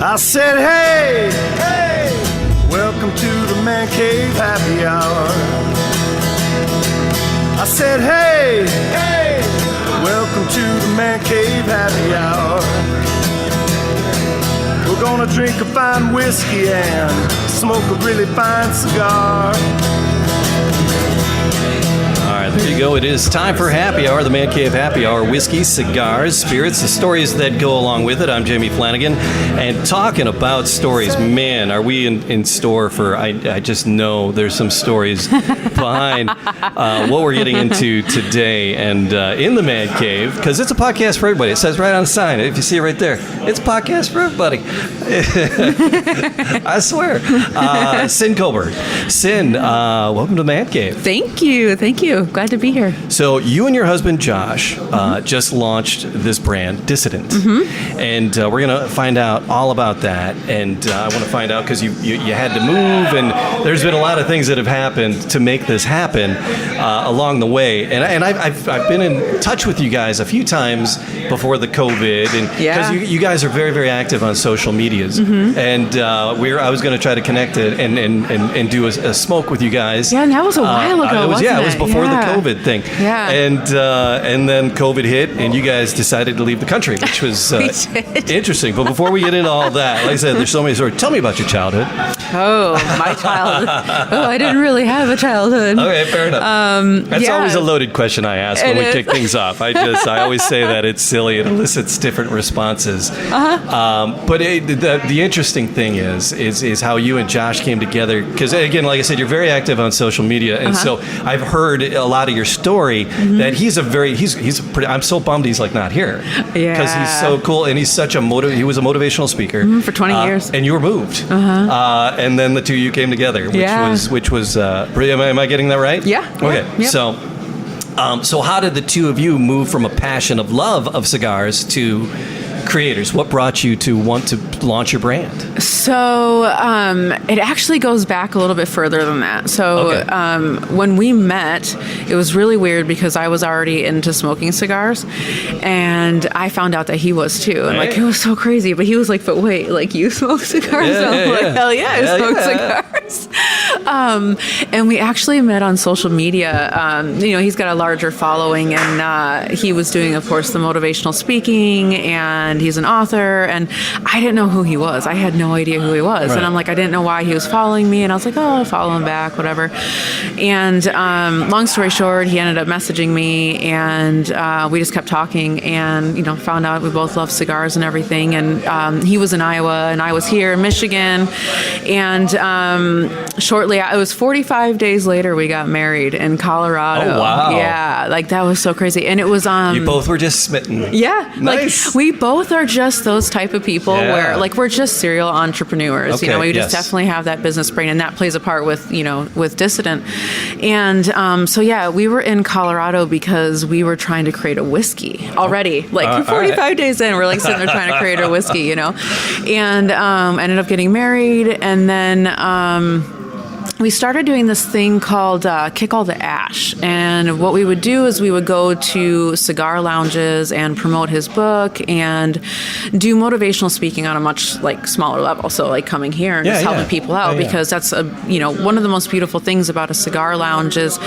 I said, hey, hey, welcome to the Man Cave Happy Hour. I said, hey, hey, welcome to the Man Cave Happy Hour. We're gonna drink a fine whiskey and smoke a really fine cigar. All right, there you go. It is time for Happy Hour, the Man Cave Happy Hour. Whiskey, cigars, spirits, the stories that go along with it. I'm Jamie Flanagan. And talking about stories, man, are we in store for, I just know there's some stories behind what we're getting into today. And in the Man Cave, because it's a podcast for everybody. It says right on the sign, if you see it right there, it's a podcast for everybody. I swear. Cynn Coburn. Cynn, welcome to the Man Cave. Thank you. Glad to be here. So you and your husband, Josh, just launched this brand, Dissident. Mm-hmm. And we're going to find out all about that. And I want to find out because you had to move, and there's been a lot of things that have happened to make this happen along the way. And I've been in touch with you guys a few times before the COVID, and because you guys are very, very active on social medias. Mm-hmm. And I was going to try to connect it and do a smoke with you guys. Yeah, and that was a while ago, wasn't it? It was before the COVID thing. Yeah. And then COVID hit, and you guys decided to leave the country, which was interesting. But before we get into all that, like I said, there's so many stories. Tell me about your childhood. Oh, my childhood. I didn't really have a childhood. Okay, fair enough. That's always a loaded question I ask when we kick things off. I always say that it's silly. It elicits different responses. But the interesting thing is how you and Josh came together. Because again, like I said, you're very active on social media, and so I've heard a lot of your story that he's pretty. I'm so bummed he's like not here. Yeah. Because he's so cool, and he's such he was a motivational speaker for 20 years. And you were moved. And then the two of you came together, which was am I getting that right? Yeah. Okay. Yep. So how did the two of you move from a passion of love of cigars to creators? What brought you to want to launch your brand? So it actually goes back a little bit further than that. So when we met, it was really weird because I was already into smoking cigars, and I found out that he was too. And like, it was so crazy. But he was like, "But wait, like you smoke cigars?" I'm like, "Hell yeah, I smoke cigars." And we actually met on social media. He's got a larger following, and he was doing, of course, the motivational speaking, and he's an author, and I didn't know who he was. I had no idea who he was. Right. And I'm like, I didn't know why he was following me, and I was like, oh, I'll follow him back, whatever. And long story short, he ended up messaging me, and we just kept talking, and found out we both love cigars and everything. And he was in Iowa, and I was here in Michigan, and shortly, it was 45 days later, we got married in Colorado. Oh, wow. Yeah, like that was so crazy. And it was you both were just smitten. Yeah. Nice. Like we both are just those type of people where like we're just serial entrepreneurs. Okay, we just definitely have that business brain, and that plays a part with with Dissident. And so we were in Colorado because we were trying to create a whiskey already. Like 45 days in, we're like sitting there trying to create a whiskey, and ended up getting married, and then we started doing this thing called Kick All the Ash. And what we would do is we would go to cigar lounges and promote his book and do motivational speaking on a much smaller level. So like coming here and just helping people out, because that's one of the most beautiful things about a cigar lounge is,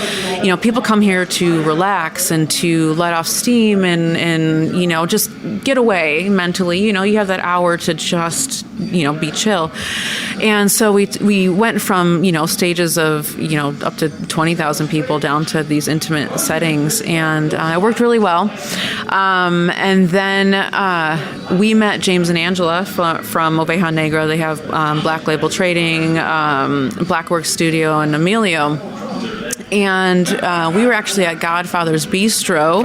people come here to relax and to let off steam and just get away mentally. You have that hour to just, be chill. And so we went from, stages of, up to 20,000 people down to these intimate settings. And it worked really well. And then we met James and Angela from Oveja Negra. They have Black Label Trading, Blackworks Studio, and Emilio. And we were actually at Godfather's Bistro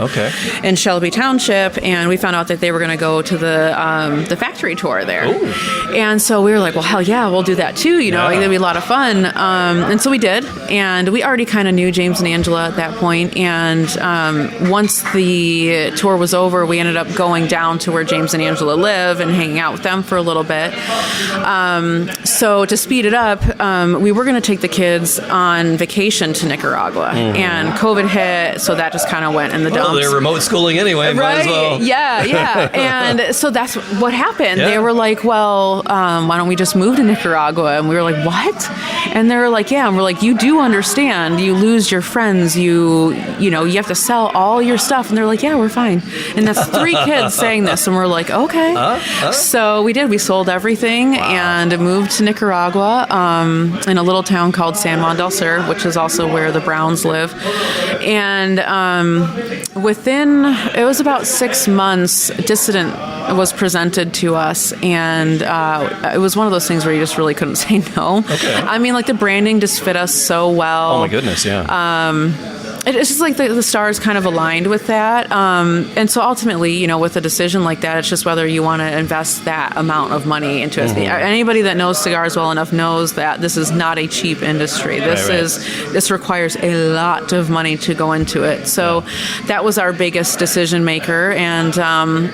in Shelby Township, and we found out that they were going to go to the factory tour there. Ooh. And so we were like, well, hell yeah, we'll do that too. It'd be a lot of fun. And so we did, and we already kind of knew James and Angela at that point. And once the tour was over, we ended up going down to where James and Angela live and hanging out with them for a little bit. So to speed it up, we were going to take the kids on vacation to Nicaragua. Nicaragua, and COVID hit, so that just kind of went in the dumps. Well, they're remote schooling anyway. Might Right? as well. Yeah. And so that's what happened. Yeah. They were like, well, why don't we just move to Nicaragua? And we were like, what? And they were like, yeah. And we're like, you do understand. You lose your friends. You have to sell all your stuff. And they're like, yeah, we're fine. And that's 3 kids saying this. And we're like, okay. So we did. We sold everything and moved to Nicaragua in a little town called San Juan del Sur, which is also where the Browns live. And it was about 6 months, Dissident was presented to us, and it was one of those things where you just really couldn't say no. Okay. I mean, like, the branding just fit us so well. Oh my goodness, yeah. It's just like the stars kind of aligned with that. And so ultimately, with a decision like that, it's just whether you want to invest that amount of money into it. Anybody that knows cigars well enough knows that this is not a cheap industry. This requires a lot of money to go into it. So that was our biggest decision maker, and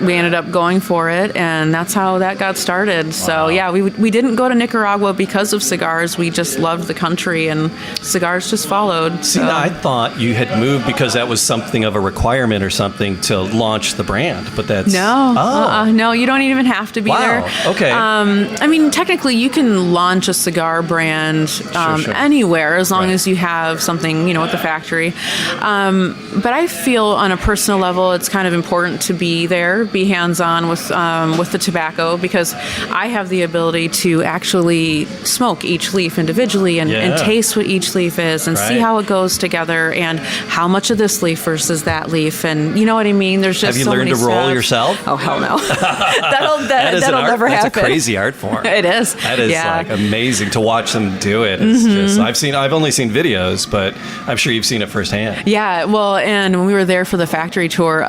we ended up going for it, and that's how that got started. Wow. So yeah, we didn't go to Nicaragua because of cigars. We just loved the country, and cigars just followed. See, I thought you had moved because that was something of a requirement or something to launch the brand, but that's... No, you don't even have to be there. Okay. I mean, technically, you can launch a cigar brand Sure. anywhere as long as you have something, with the factory. But I feel on a personal level, it's kind of important to be there, be hands-on with the tobacco, because I have the ability to actually smoke each leaf individually and taste what each leaf is and see how it goes together and how much of this leaf versus that leaf, and you know what I mean? There's just have you so learned many to roll steps. Yourself? Oh, hell no. that'll never happen. That's a crazy art form. It is. That is like amazing to watch them do it. It's just, I've only seen videos, but I'm sure you've seen it firsthand. Yeah, well, and when we were there for the factory tour,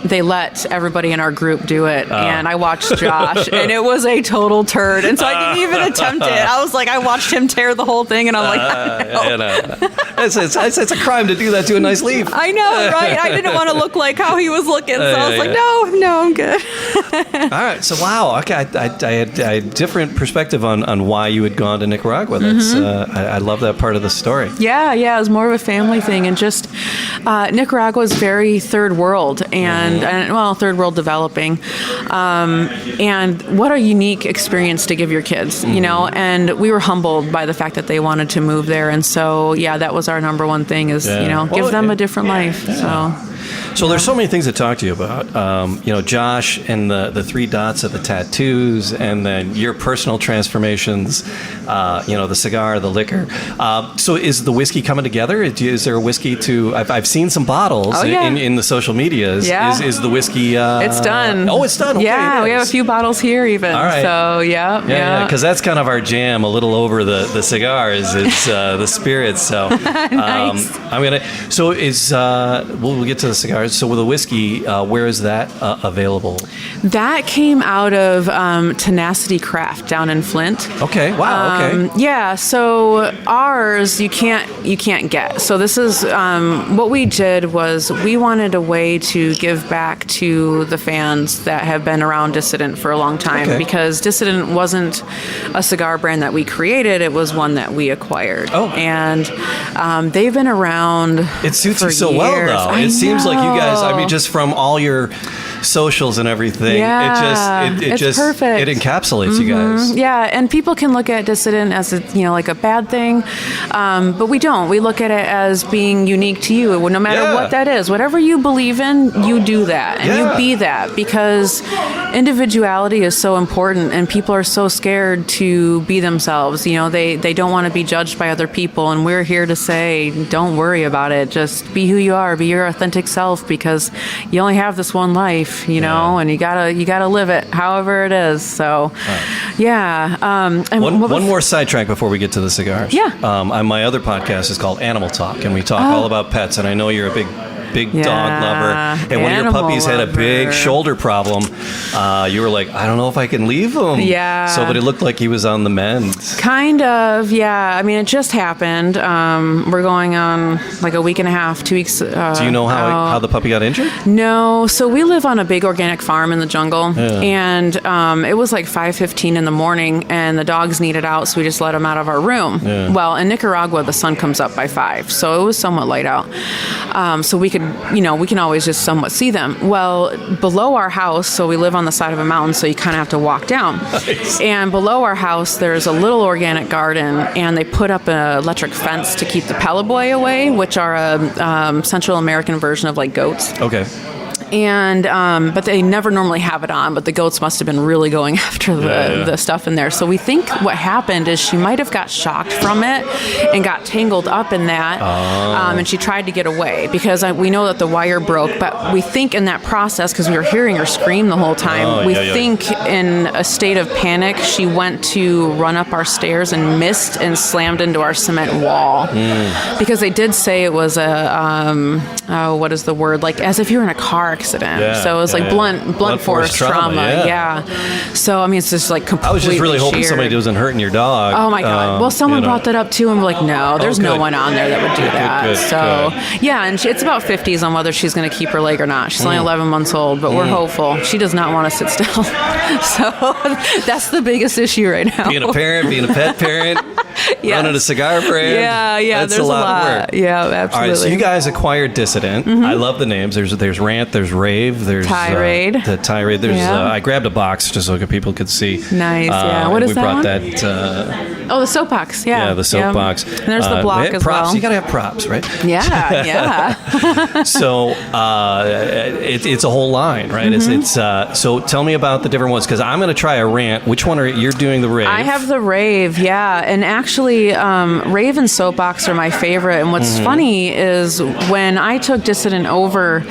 they let everybody in our group do it, and I watched Josh, and it was a total turd, and so I didn't even attempt it. I was like, I watched him tear the whole thing, and I'm like, it's a crime to do that to a nice leaf. I know, right? I didn't want to look like how he was looking, so I was like, no, I'm good. All right, so wow, okay, I had a different perspective on why you had gone to Nicaragua. That's I love that part of the story. Yeah, it was more of a family thing, and just Nicaragua is very third world and third world developing, and what a unique experience to give your kids, and we were humbled by the fact that they wanted to move there, and so that was our number one thing is give them a different life. So there's so many things to talk to you about. Josh and the 3 dots of the tattoos, and then your personal transformations. The cigar, the liquor. So is the whiskey coming together? Is there a whiskey to? I've seen some bottles in the social medias. Yeah. Is the whiskey? It's done. Oh, it's done. Okay, we have a few bottles here even. All right. So yeah. Because that's kind of our jam. A little over the cigars. It's the spirits. So nice. I'm gonna. So is we'll get to the cigars. So with the whiskey, where is that available? That came out of Tenacity Craft down in Flint. Okay. Wow. Okay. So ours you can't get. So this is what we did was we wanted a way to give back to the fans that have been around Dissident for a long time, because Dissident wasn't a cigar brand that we created; it was one that we acquired. Oh. And they've been around. It suits for you so years. well, though. It seems like you guys. I mean, just from all your socials and everything, it just perfect. It encapsulates you guys. Yeah, and people can look at Dissident as like a bad thing, but we don't. We look at it as being unique to you. No matter what that is, whatever you believe in, you do that and you be that, because individuality is so important, and people are so scared to be themselves. They don't want to be judged by other people, and we're here to say, don't worry about it. Just be who you are. Be your authentic self, because you only have this one life. And you gotta live it however it is. So, and one more sidetrack before we get to the cigars. Yeah. My other podcast is called Animal Talk, and we talk all about pets. And I know you're a big big dog lover, and one of your Animal puppies had a big lover. shoulder problem. You were like, I don't know if I can leave him. Yeah. So, but it looked like he was on the mend. Kind of, yeah. I mean, it just happened. We're going on like a week and a half, 2 weeks. Do you know how the puppy got injured? No. So we live on a big organic farm in the jungle, and it was like 5:15 in the morning, and the dogs needed out, so we just let them out of our room. Yeah. Well, in Nicaragua, the sun comes up by 5, so it was somewhat light out. So we could, we can always just somewhat see them. Well, below our house, so we live on the side of a mountain, so you kind of have to walk down. Nice. And below our house, there's a little organic garden, and they put up an electric fence to keep the pelaboy away, which are a Central American version of like goats. Okay. And but they never normally have it on, but the goats must have been really going after the stuff in there. So we think what happened is she might have got shocked from it and got tangled up in that, and she tried to get away because we know that the wire broke, but we think in that process, because we were hearing her scream the whole time, we think in a state of panic she went to run up our stairs and missed and slammed into our cement wall, because they did say it was what is the word, like as if you were in a car accident. So it was like blunt force trauma. So I mean, it's just like completely. I was just really hoping sheer. somebody wasn't hurting your dog. Oh my god! Well, someone brought that up too, and we're like, no, there's no one on there that would do that. Good. Yeah, and it's about 50s on whether she's going to keep her leg or not. She's only 11 months old, but we're hopeful. She does not want to sit still, so that's the biggest issue right now. Being a parent, being a pet parent, running a cigar brand. Yeah, that's there's a lot of work. Yeah, absolutely. All right, so you guys acquired Dissident. I love the names. There's Rant, there's Rave, there's Tirade. The Tirade. There's I grabbed a box just so people could see. Nice. What is we that brought one? that. The soapbox. Yeah, the soapbox. And there's the block as props. well. You gotta have props, right? Yeah. So it's a whole line, right? It's so tell me about the different ones, because I'm going to try a Rant. Which one you're doing the Rave? I have the Rave, and actually Rave and soapbox are my favorite. And what's funny is when I took Dissident over,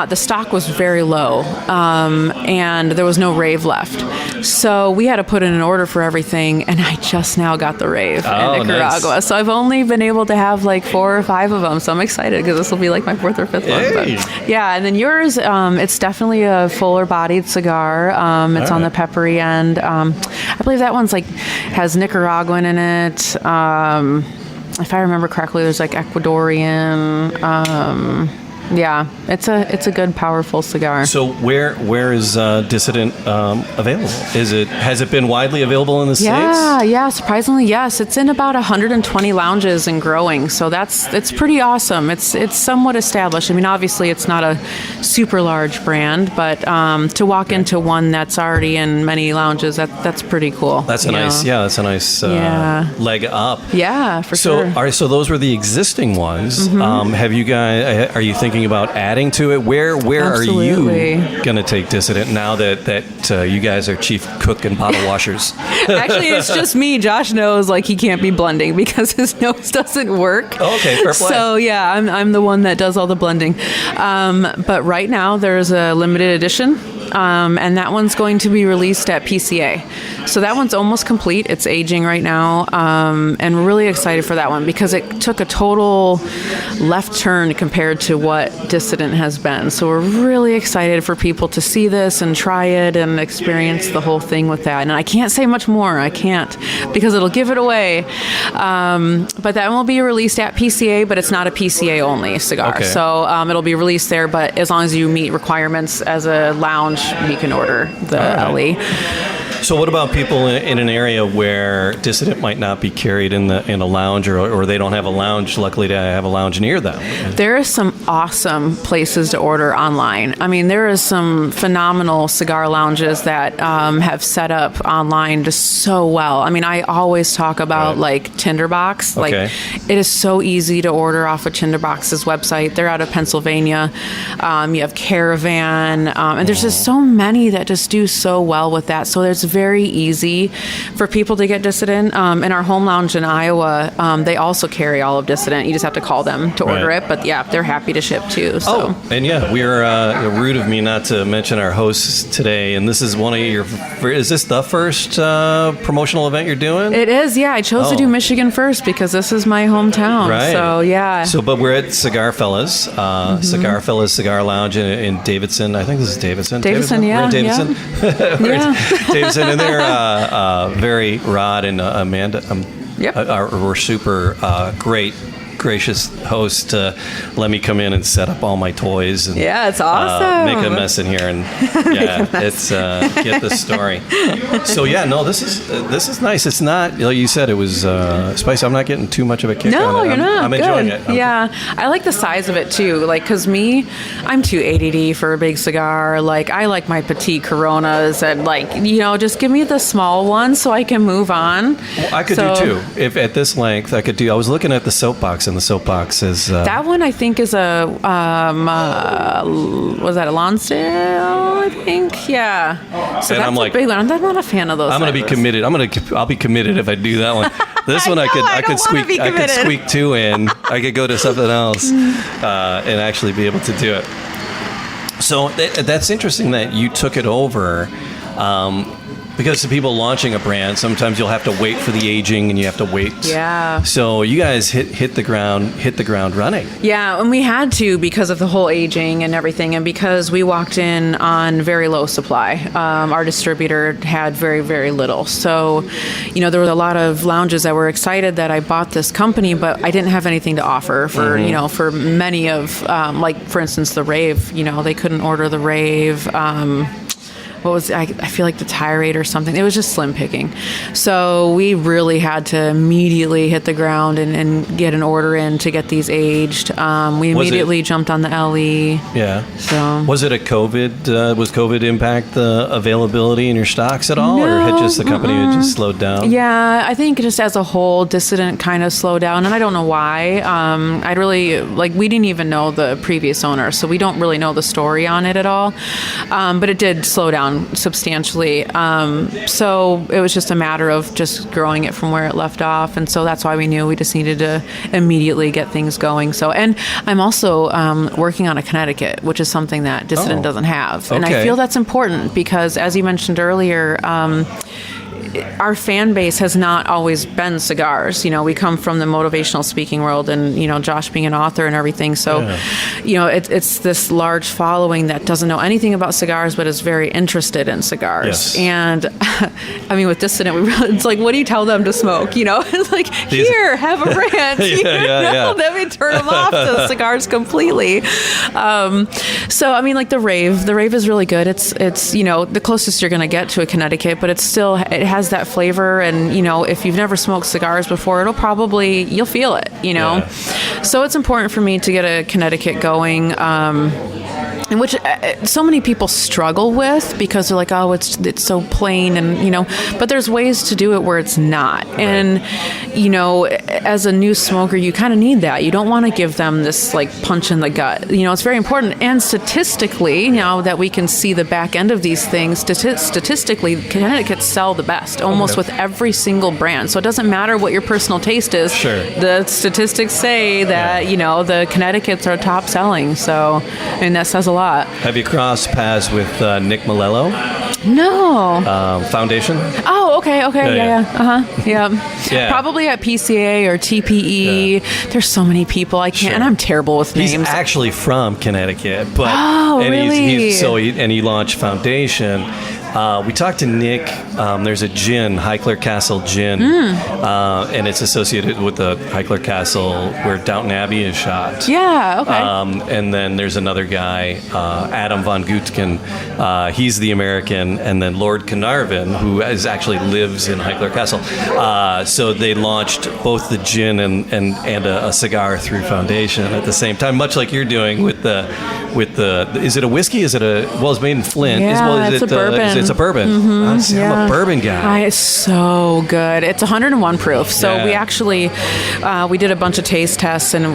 the stock was very low, and there was no Rave left. So we had to put in an order for everything, and I just now got the Rave in Nicaragua. Nice. So I've only been able to have like 4 or 5 of them. So I'm excited because this will be like my 4th or 5th one. But, and then yours, it's definitely a fuller bodied cigar. It's on the peppery end. I believe that one's like has Nicaraguan in it. If I remember correctly, there's like Ecuadorian. It's a good, powerful cigar. So where is Dissident available? Has it been widely available in the States? Yeah, surprisingly, yes. It's in about 120 lounges and growing. So it's pretty awesome. It's somewhat established. I mean, obviously, it's not a super large brand, but to walk into one that's already in many lounges, that's pretty cool. That's a nice leg up. Yeah, for sure. All right, so those were the existing ones. Have you guys? Are you thinking about adding to it? Where Absolutely. are you going to take Dissident now that you guys are chief cook and bottle washers? Actually, it's just me. Josh knows like he can't be blending because his nose doesn't work. Oh, okay, fair play. So yeah, I'm the one that does all the blending. But right now there's a limited edition. And that one's going to be released at PCA. So that one's almost complete. It's aging right now. And we're really excited for that one because it took a total left turn compared to what Dissident has been. So we're really excited for people to see this and try it and experience the whole thing with that. And I can't say much more. I can't because it'll give it away. But that one will be released at PCA, but it's not a PCA only cigar. Okay. So it'll be released there, but as long as you meet requirements as a lounge, you can order the LE. So what about people in an area where Dissident might not be carried in a lounge or they don't have a lounge? Luckily, to have a lounge near them. There are some awesome places to order online. I mean, there is some phenomenal cigar lounges that have set up online just so well. I mean, I always talk about like Tinderbox. Like it is so easy to order off of Tinderbox's website. They're out of Pennsylvania. You have Caravan, and there's just so many that just do so well with that. So there's very easy for people to get Dissident. In our home lounge in Iowa, they also carry all of Dissident. You just have to call them to order it. But yeah, they're happy to ship too. So. Oh, and yeah, we're rude of me not to mention our hosts today. And this is one of your. Is this the first promotional event you're doing? It is. Yeah, I chose to do Michigan first because this is my hometown. Right. So yeah. So, but we're at Cigar Fellas, Cigar Fellas Cigar Lounge in Davidson. I think this is Davidson. Davidson, yeah. We're in Davidson. Yeah. Davidson, and they're very Rod and Amanda. We're super great. Gracious host to let me come in and set up all my toys and it's awesome. Make a mess in here and it's get the story. So this is nice. It's not like you said it was spicy. I'm not getting too much of a kick on it. You're not. I'm enjoying it. Yeah, I like the size of it too. Like, cause I'm too ADD for a big cigar. Like, I like my petite Coronas and just give me the small one so I can move on. Well, I could do too. If at this length I could do. I was looking at the soapbox. And the soapbox is that one. I think is a was that a Lonsdale? I think so. And that's a big one. I'm not a fan of those. I'm going to be committed. I'll be committed if I do that one. This one I could squeak two in. I could go to something else and actually be able to do it. So that's interesting that you took it over. Because the people launching a brand, sometimes you'll have to wait for the aging, and you have to wait. Yeah. So you guys hit the ground running. Yeah, and we had to because of the whole aging and everything, and because we walked in on very low supply. Our distributor had very, very little. So, there were a lot of lounges that were excited that I bought this company, but I didn't have anything to offer for for many of for instance the Rave. They couldn't order the Rave. I feel like the tirade or something. It was just slim picking. So we really had to immediately hit the ground and get an order in to get these aged. We immediately jumped on the LE. Yeah. So was it was COVID impact the availability in your stocks at all? No, or had just the company had just slowed down? Yeah, I think just as a whole, Dissident kind of slowed down, and I don't know why. I'd really, we didn't even know the previous owner, so we don't really know the story on it at all. But it did slow down substantially. So it was just a matter of just growing it from where it left off. And so that's why we knew we just needed to immediately get things going. So, and I'm also working on a Connecticut, which is something that Dissident doesn't have. And I feel that's important because, as you mentioned earlier, our fan base has not always been cigars. We come from the motivational speaking world and, Josh being an author and everything. So, it's this large following that doesn't know anything about cigars, but is very interested in cigars. Yes. And with Dissident, it's like, what do you tell them to smoke? It's like, here, have a brand. Then we turn them off to cigars completely. The Rave is really good. It's the closest you're going to get to a Connecticut, but it has that flavor, and if you've never smoked cigars before, you'll feel it. So it's important for me to get a Connecticut going, and which so many people struggle with because they're like, oh, it's so plain, and but there's ways to do it where it's not. Right. And as a new smoker, you kind of need that. You don't want to give them this punch in the gut. It's very important. And statistically, now that we can see the back end of these things, statistically, Connecticut's sell the best almost with every single brand. So it doesn't matter what your personal taste is. Sure. The statistics say that the Connecticut's are top selling. So, that says a lot. Have you crossed paths with Nick Malello? No. Foundation? Oh, okay. Yeah. Probably at PCA or TPE. Yeah. There's so many people I can't, and I'm terrible with names. He's actually from Connecticut, but really? He launched Foundation. We talked to Nick. There's a gin, Highclere Castle gin, and it's associated with the Highclere Castle where Downton Abbey is shot. Yeah, okay. And then there's another guy, Adam von Gutken. He's the American, and then Lord Carnarvon, who actually lives in Highclere Castle. So they launched both the gin and a cigar through Foundation at the same time, much like you're doing with the. Is it a whiskey? Is it it's made in Flint? Yeah, it's a bourbon. It's a bourbon. I'm a bourbon guy. It's so good. It's 101 proof. So we actually we did a bunch of taste tests, and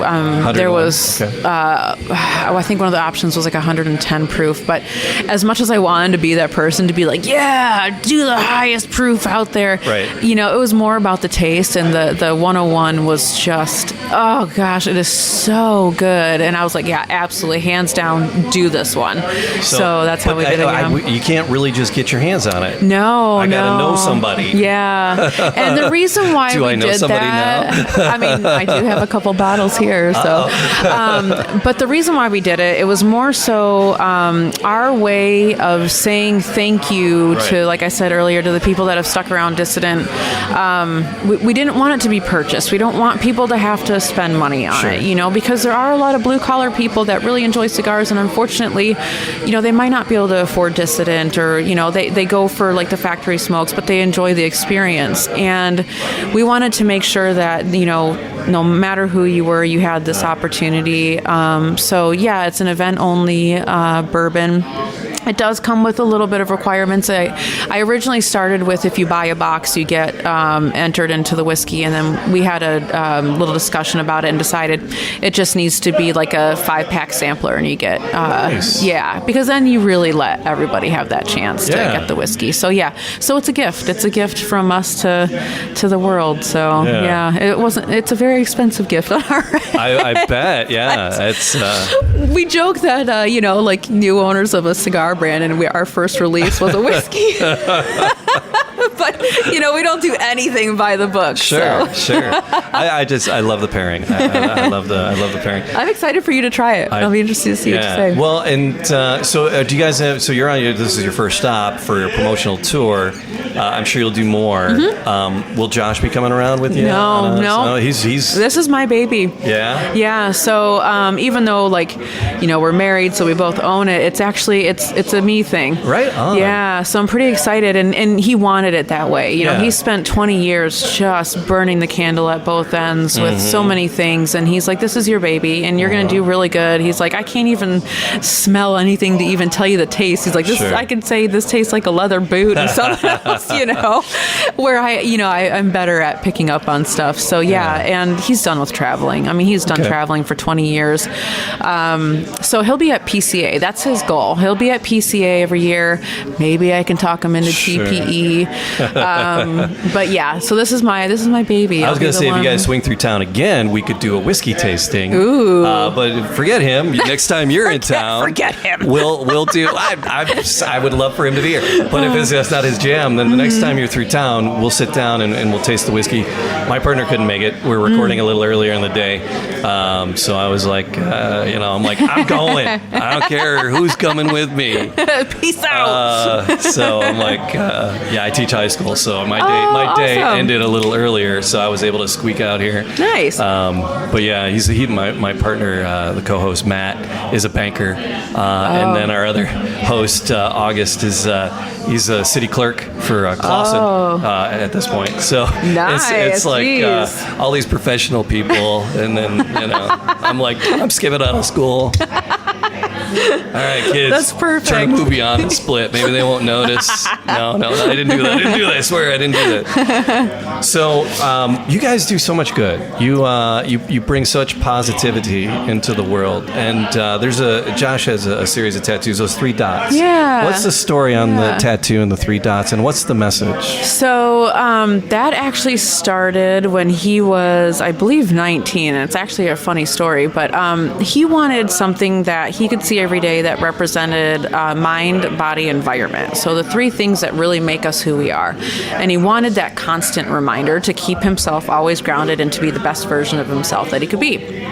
there was I think one of the options was like 110 proof. But as much as I wanted to be that person to be like, yeah, do the highest proof out there, right. you know, it was more about the taste, and the 101 was just, oh gosh, it is so good. And I was like, yeah, absolutely, hands down, do this one. So that's how we did it. You can't really just get your hands on it. No, I gotta know somebody. Yeah, and the reason why do we I know did somebody that, now? I mean, I do have a couple bottles here. So, but the reason why we did it was more so our way of saying thank you to, like I said earlier, to the people that have stuck around Dissident. We didn't want it to be purchased. We don't want people to have to spend money on it, you know, because there are a lot of blue collar people that really enjoy cigars, and unfortunately, you know, they might not be able to afford Dissident, or, you know, they go for like the factory smokes, but they enjoy the experience. And we wanted to make sure that, you know, no matter who you were, you had this opportunity. So yeah, it's an event only bourbon. It does come with a little bit of requirements. I originally started with, if you buy a box, you get entered into the whiskey, and then we had a little discussion about it and decided it just needs to be like a 5-pack sampler, and you get nice. Yeah, because then you really let everybody have that chance to get the whiskey. So yeah, so it's a gift. It's a gift from us to the world. So yeah, it's a very expensive gift on our end. I bet. Yeah, it's. We joke that you know, like new owners of a cigar brand, and our first release was a whiskey. But you know, we don't do anything by the book. Sure. I love the pairing. I love the pairing. I'm excited for you to try it. I'll be interested to see what you say. Well, and so do you guys have? So you're on this is your first stop for your promotional tour. I'm sure you'll do more. Mm-hmm. Will Josh be coming around with you? No. He's. This is my baby. Yeah. Yeah. So even though, like, you know, we're married, so we both own it. It's actually it's a me thing. Right on. Yeah. So I'm pretty excited, and he wanted it that way. You know, he spent 20 years just burning the candle at both ends with so many things, and he's like, "This is your baby, and you're gonna do really good." He's like, "I can't even smell anything to even tell you the taste." He's like, "This I can say this tastes like a leather boot and something else." You know, where I'm better at picking up on stuff. So yeah, and he's done with traveling. I mean, he's done traveling for 20 years. So he'll be at PCA. That's his goal. He'll be at PCA every year. Maybe I can talk him into TPE. But yeah, so this is my baby. I was going to say, if you guys swing through town again, we could do a whiskey tasting. Ooh. But forget him. Next time you're in town, forget him. We'll do. I would love for him to be here. But if that's not his jam, then the next time you're through town, we'll sit down and we'll taste the whiskey. My partner couldn't make it. We were recording a little earlier in the day, so I was like, I'm like, I'm going. I don't care who's coming with me. Peace out. So I'm like, I teach high school, so my day awesome. ended a little earlier, so I was able to squeak out here. Nice. But yeah, my partner, the co-host Matt, is a banker, and then our other host August is he's a city clerk for Clausen at this point. So nice. it's like all these professional people, and then I'm like, I'm skipping out of school. All right, kids. That's perfect. Turn the movie on and split. Maybe they won't notice. No, I didn't do that. I swear I didn't do that. So you guys do so much good. You bring such positivity into the world. And Josh has a series of tattoos, those 3 dots. Yeah. What's the story on the tattoo and the 3 dots, and what's the message? So that actually started when he was, I believe, 19. And it's actually a funny story, but he wanted something that he could see every day that represented mind, body, environment. So the 3 things that really make us who we are. And he wanted that constant reminder to keep himself always grounded and to be the best version of himself that he could be.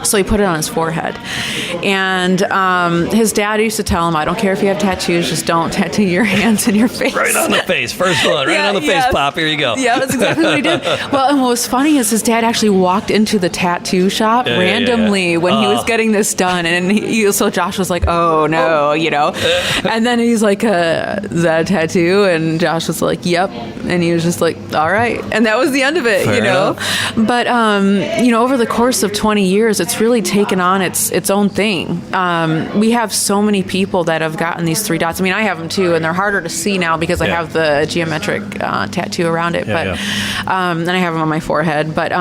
So he put it on his forehead. And his dad used to tell him, I don't care if you have tattoos, just don't tattoo your hands and your face. Right on the face. First one. Right on the face, Pop. Here you go. Yeah, that's exactly what he did. Well, and what was funny is his dad actually walked into the tattoo shop randomly when he was getting this done. And so Josh was like, oh, no, And then he's like, is that a tattoo? And Josh was like, yep. And he was just like, all right. And that was the end of it, Fair enough. But, over the course of 20 years, it's really taken on its own thing. We have so many people that have gotten these 3 dots. I mean, I have them too, and they're harder to see now because I have the geometric tattoo around it. Then I have them on my forehead. But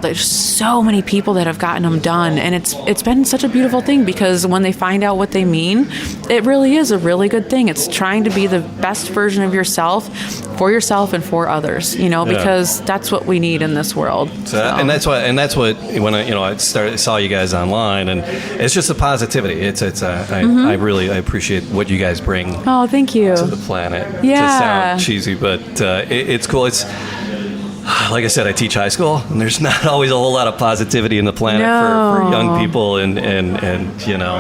there's so many people that have gotten them done, and it's been such a beautiful thing because when they find out what they mean, it really is a really good thing. It's trying to be the best version of yourself for yourself and for others, because that's what we need in this world. And that's what when I saw you guys online, and it's just the positivity. I really appreciate what you guys bring. Oh, thank you. To the planet. Yeah. To sound cheesy, but it's cool. It's like I said, I teach high school, and there's not always a whole lot of positivity in the planet for young people, and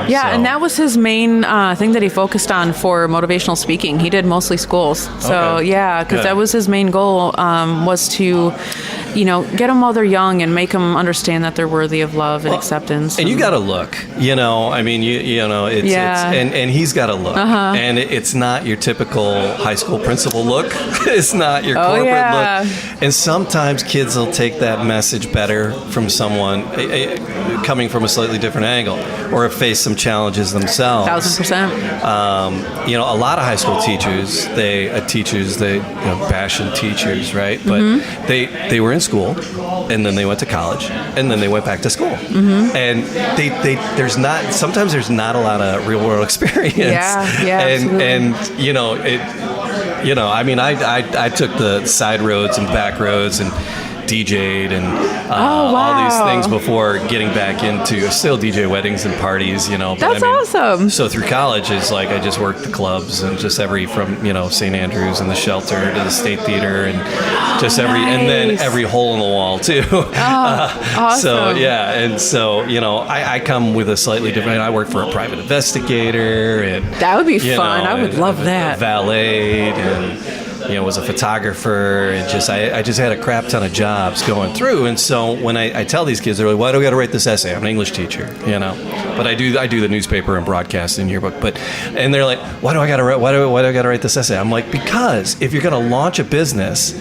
Yeah, and that was his main thing that he focused on for motivational speaking. He did mostly schools. So, because that was his main goal, was to, get them while they're young and make them understand that they're worthy of love and acceptance. And you got to look, I mean, it's and he's got to look. And it's not your typical high school principal look. It's not your corporate look. And sometimes kids will take that message better from someone coming from a slightly different angle, or have faced some challenges themselves. 1,000%. A lot of high school teachers, they bashing teachers, right? But they were in school, and then they went to college, and then they went back to school, and there's not a lot of real world experience. I mean, I took the side roads and back roads and DJ'd and all these things before getting back into still DJ weddings and parties, But That's awesome. So through college, it's like I just worked the clubs and just from St. Andrews and the Shelter to the State Theater and just and then every hole in the wall too. Awesome. So I come with a slightly different. I work for a private investigator, and that would be fun. I would love that. Valeted and. Was a photographer, and I just had a crap ton of jobs going through. And so when I tell these kids, they're like, "Why do we got to write this essay?" I'm an English teacher, but I do the newspaper and broadcasting yearbook. And they're like, "Why do I got to write this essay?" I'm like, because if you're going to launch a business,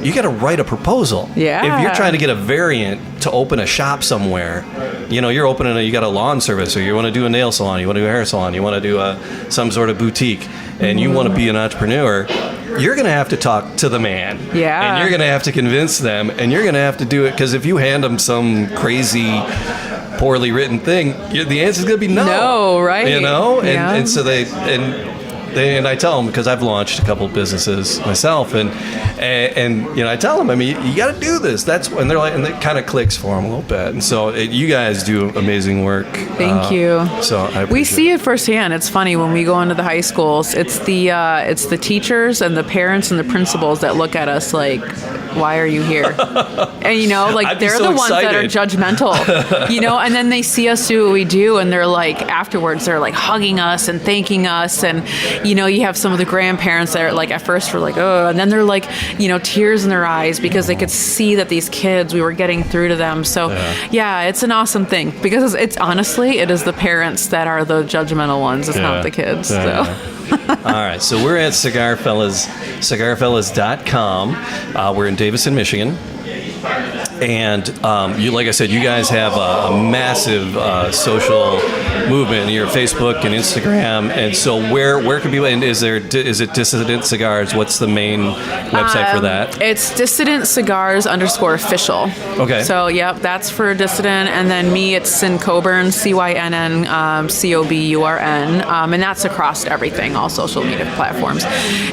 you got to write a proposal. Yeah. If you're trying to get a variant to open a shop somewhere, you're you got a lawn service, or you want to do a nail salon, you want to do a hair salon, you want to do some sort of boutique, and you want to be an entrepreneur, you're going to have to talk to the man. Yeah. And you're going to have to convince them, and you're going to have to do it, because if you hand them some crazy, poorly written thing, the answer's going to be no. No, right? And so and I tell them, because I've launched a couple of businesses myself, and I tell them, I mean, you got to do this. And they're like, and it kind of clicks for them a little bit. And so you guys do amazing work. Thank you. So we see it firsthand. It's funny when we go into the high schools. It's the teachers and the parents and the principals that look at us like, why are you here? And they're the ones that are judgmental. And then they see us do what we do, and they're like, afterwards they're like hugging us and thanking us, and you have some of the grandparents that are like, at first were like, oh, and then they're like, tears in their eyes because they could see that these kids, we were getting through to them. So it's an awesome thing, because it is the parents that are the judgmental ones. It's not the kids. So. All right, so we're at Cigar Fellas, cigarfellas.com. We're in Davidson, Michigan. And like I said, you guys have a massive social movement. You're Facebook and Instagram, and so where can people? And is it Dissident Cigars? What's the main website for that? It's Dissident Cigars _official. Okay. So that's for Dissident, and then me, it's Cynn Coburn, CYNN COBURN, and that's across everything, all social media platforms.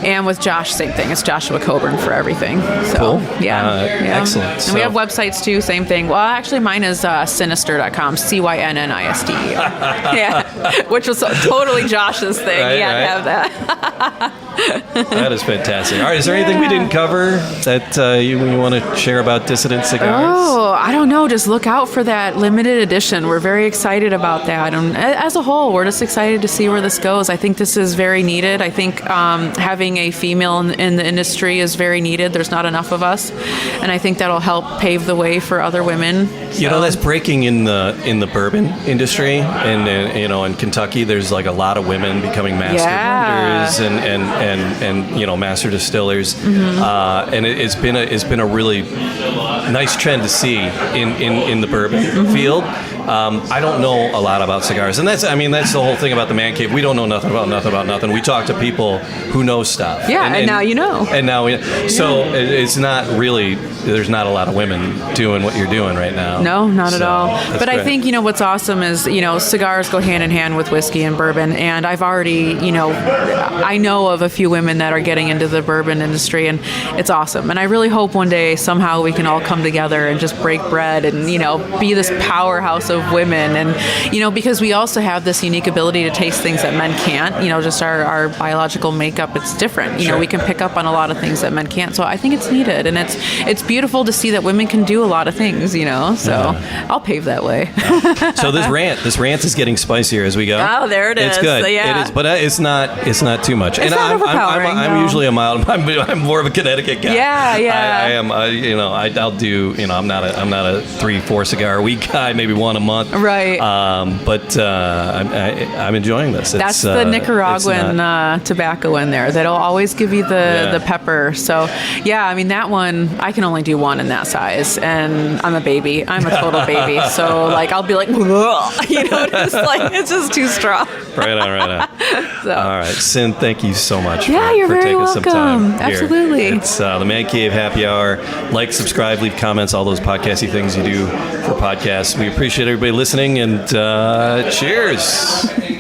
And with Josh, same thing. It's Joshua Coburn for everything. So, cool. Excellent. And we have websites too, same thing. Well, actually, mine is Sinister.com, CYNNISTER. Which was totally Josh's thing. Right, he had to have that. That is fantastic. All right, is there anything we didn't cover that you want to share about Dissident Cigars? Oh, I don't know. Just look out for that limited edition. We're very excited about that. And as a whole, we're just excited to see where this goes. I think this is very needed. I think having a female in the industry is very needed. There's not enough of us. And I think that'll help pave the way for other women. So. That's breaking in the bourbon industry. And in Kentucky, there's like a lot of women becoming master blenders and master distillers, and it's been a really nice trend to see in the bourbon field, I don't know a lot about cigars, and that's the whole thing about the Man Cave. We don't know nothing about nothing. We talk to people who know stuff. Yeah, and now you know. And now so it's not really. There's not a lot of women doing what you're doing right now. No, not at all. But great. I think, what's awesome is, cigars go hand in hand with whiskey and bourbon. And I've already, I know of a few women that are getting into the bourbon industry, and it's awesome. And I really hope one day somehow we can all come together and just break bread and, be this powerhouse of women. And, because we also have this unique ability to taste things that men can't, just our biological makeup, it's different. Sure. We can pick up on a lot of things that men can't. So I think it's needed. And it's beautiful to see that women can do a lot of things, so I'll pave that way. So this rant is getting spicier as we go. Oh, there it is. It's good. So, yeah. It is, but it's not too much. It's not overpowering, I'm no. usually I'm more of a Connecticut guy. Yeah. I am. I'll do. I'm not a 3-4 cigar a week guy. Maybe one a month. Right. But I'm enjoying this. That's the Nicaraguan tobacco in there. That'll always give you the pepper. So yeah, that one I can only do one in that size, and I'm a baby. I'm a total baby. So I'll be like, it's just too strong. Right on. So. All right, Cynn, thank you so much you're for very taking welcome. some time here. Absolutely. It's the Man Cave Happy Hour. Like, subscribe, leave comments, all those podcasty things you do for podcasts. We appreciate everybody listening, and cheers.